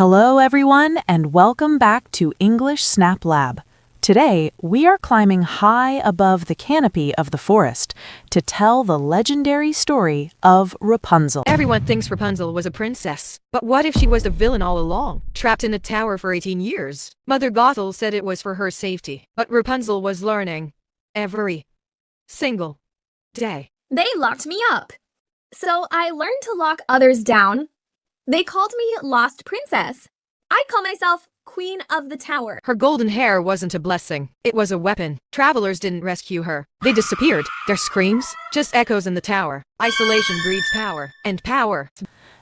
Hello everyone and welcome back to English Snap Lab. Today, we are climbing high above the canopy of the forest to tell the legendary story of Rapunzel. Everyone thinks Rapunzel was a princess. But what if she was the villain all along, trapped in a tower for 18 years? Mother Gothel said it was for her safety. But Rapunzel was learning. Every single day. They locked me up. So I learned to lock others down. They called me Lost Princess. I call myself Queen of the Tower. Her golden hair wasn't a blessing. It was a weapon. Travelers didn't rescue her. They disappeared. Their screams, just echoes in the tower. Isolation breeds power. And power.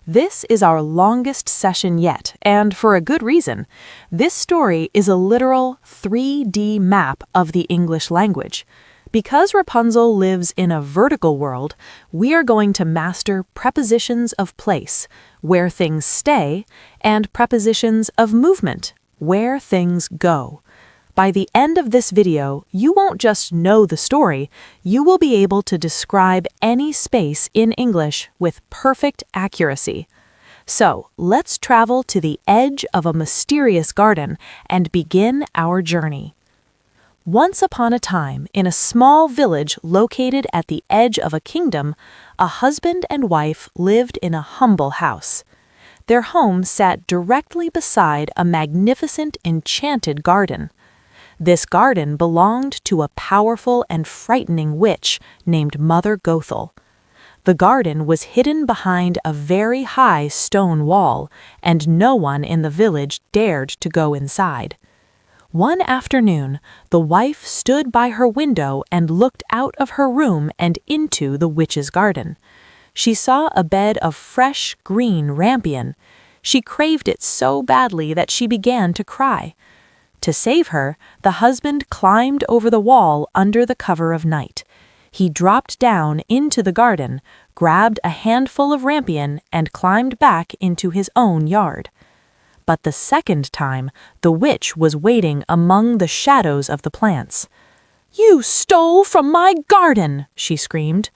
This is our longest session yet, and for a good reason. This story is a literal 3D map of the English language. Because Rapunzel lives in a vertical world, we are going to master prepositions of place, where things stay, and prepositions of movement, where things go. By the end of this video, you won't just know the story, you will be able to describe any space in English with perfect accuracy. So, let's travel to the edge of a mysterious garden and begin our journey. Once upon a time, in a small village located at the edge of a kingdom, a husband and wife lived in a humble house. Their home sat directly beside a magnificent, enchanted garden. This garden belonged to a powerful and frightening witch named Mother Gothel. The garden was hidden behind a very high stone wall, and no one in the village dared to go inside. One afternoon, the wife stood by her window and looked out of her room and into the witch's garden. She saw a bed of fresh, green rampion. She craved it so badly that she began to cry. To save her, the husband climbed over the wall under the cover of night. He dropped down into the garden, grabbed a handful of rampion, and climbed back into his own yard. But the second time, the witch was waiting among the shadows of the plants. "You stole from my garden!" she screamed.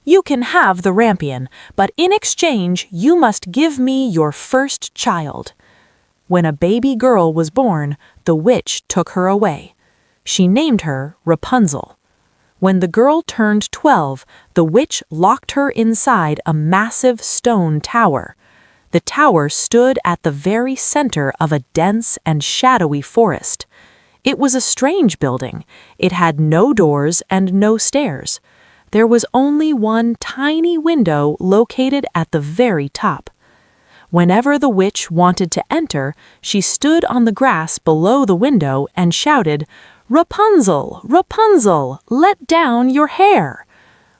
"You can have the rampion, but in exchange you must give me your first child." When a baby girl was born, the witch took her away. She named her Rapunzel. When the girl turned 12, the witch locked her inside a massive stone tower. The tower stood at the very center of a dense and shadowy forest. It was a strange building. It had no doors and no stairs. There was only one tiny window located at the very top. Whenever the witch wanted to enter, she stood on the grass below the window and shouted, "Rapunzel, Rapunzel, let down your hair."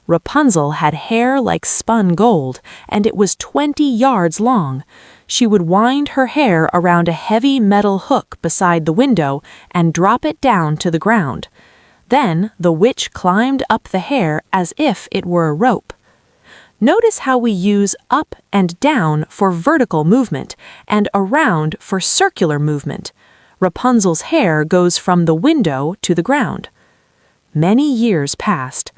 Rapunzel had hair like spun gold, and it was 20 yards long. She would wind her hair around a heavy metal hook beside the window and drop it down to the ground. Then the witch climbed up the hair as if it were a rope. Notice how we use up and down for vertical movement and around for circular movement. Rapunzel's hair goes from the window to the ground. Many years passed.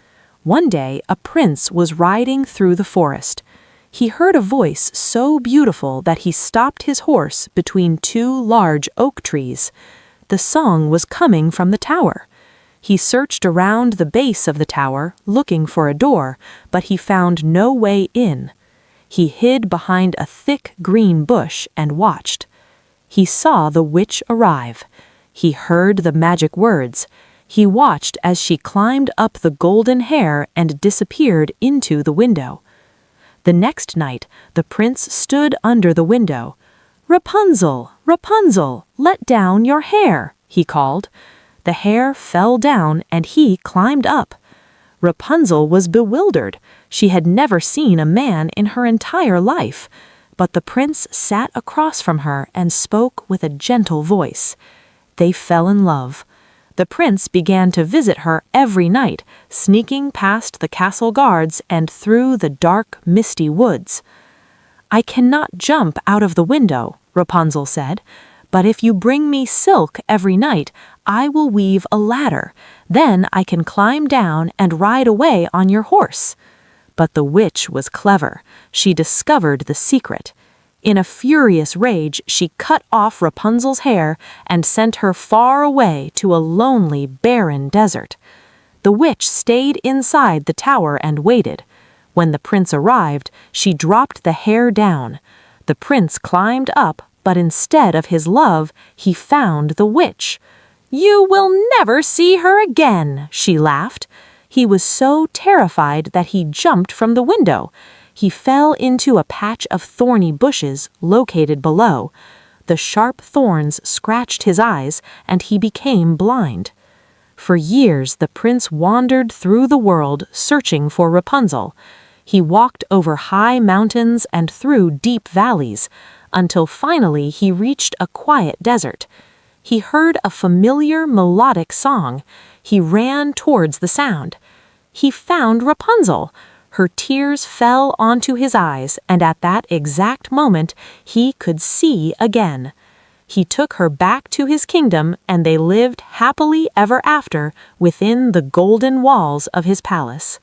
One day, a prince was riding through the forest. He heard a voice so beautiful that he stopped his horse between two large oak trees. The song was coming from the tower. He searched around the base of the tower, looking for a door, but he found no way in. He hid behind a thick green bush and watched. He saw the witch arrive. He heard the magic words. He watched as she climbed up the golden hair and disappeared into the window. The next night, the prince stood under the window. "Rapunzel, Rapunzel, let down your hair," he called. The hair fell down and he climbed up. Rapunzel was bewildered. She had never seen a man in her entire life. But the prince sat across from her and spoke with a gentle voice. They fell in love. The prince began to visit her every night, sneaking past the castle guards and through the dark, misty woods. "I cannot jump out of the window," Rapunzel said, "but if you bring me silk every night, I will weave a ladder. Then I can climb down and ride away on your horse." But the witch was clever. She discovered the secret. In a furious rage, she cut off Rapunzel's hair and sent her far away to a lonely, barren desert. The witch stayed inside the tower and waited. When the prince arrived, she dropped the hair down. The prince climbed up, but instead of his love, he found the witch. "You will never see her again," she laughed. He was so terrified that he jumped from the window. He fell into a patch of thorny bushes located below. The sharp thorns scratched his eyes, and he became blind. For years, the prince wandered through the world searching for Rapunzel. He walked over high mountains and through deep valleys, until finally he reached a quiet desert. He heard a familiar melodic song. He ran towards the sound. He found Rapunzel. Her tears fell onto his eyes, and at that exact moment, he could see again. He took her back to his kingdom, and they lived happily ever after within the golden walls of his palace.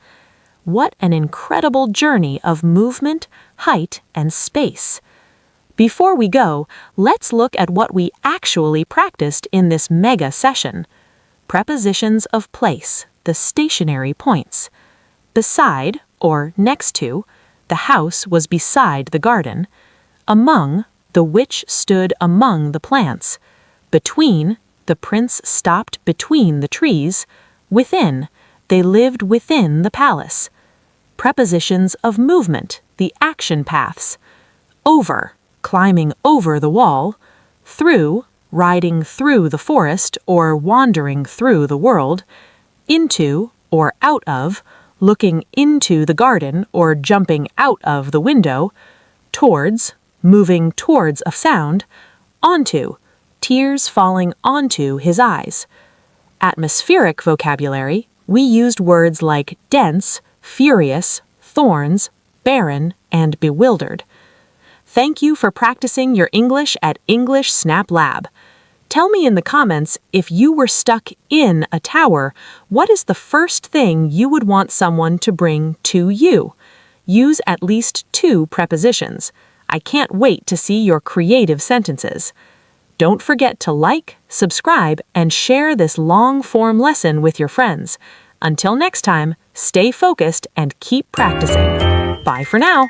What an incredible journey of movement, height, and space. Before we go, let's look at what we actually practiced in this mega session. Prepositions of place, the stationary points. Beside, or next to, the house was beside the garden. Among, the witch stood among the plants. Between, the prince stopped between the trees. Within, they lived within the palace. Prepositions of movement, the action paths. Over, climbing over the wall. Through, riding through the forest or wandering through the world. Into, or out of, looking into the garden or jumping out of the window. Towards, moving towards a sound. Onto, tears falling onto his eyes. Atmospheric vocabulary, we used words like dense, furious, thorns, barren, and bewildered. Thank you for practicing your English at English Snap Lab. Tell me in the comments, if you were stuck in a tower, what is the first thing you would want someone to bring to you? Use at least 2 prepositions. I can't wait to see your creative sentences. Don't forget to like, subscribe, and share this long-form lesson with your friends. Until next time, stay focused and keep practicing. Bye for now.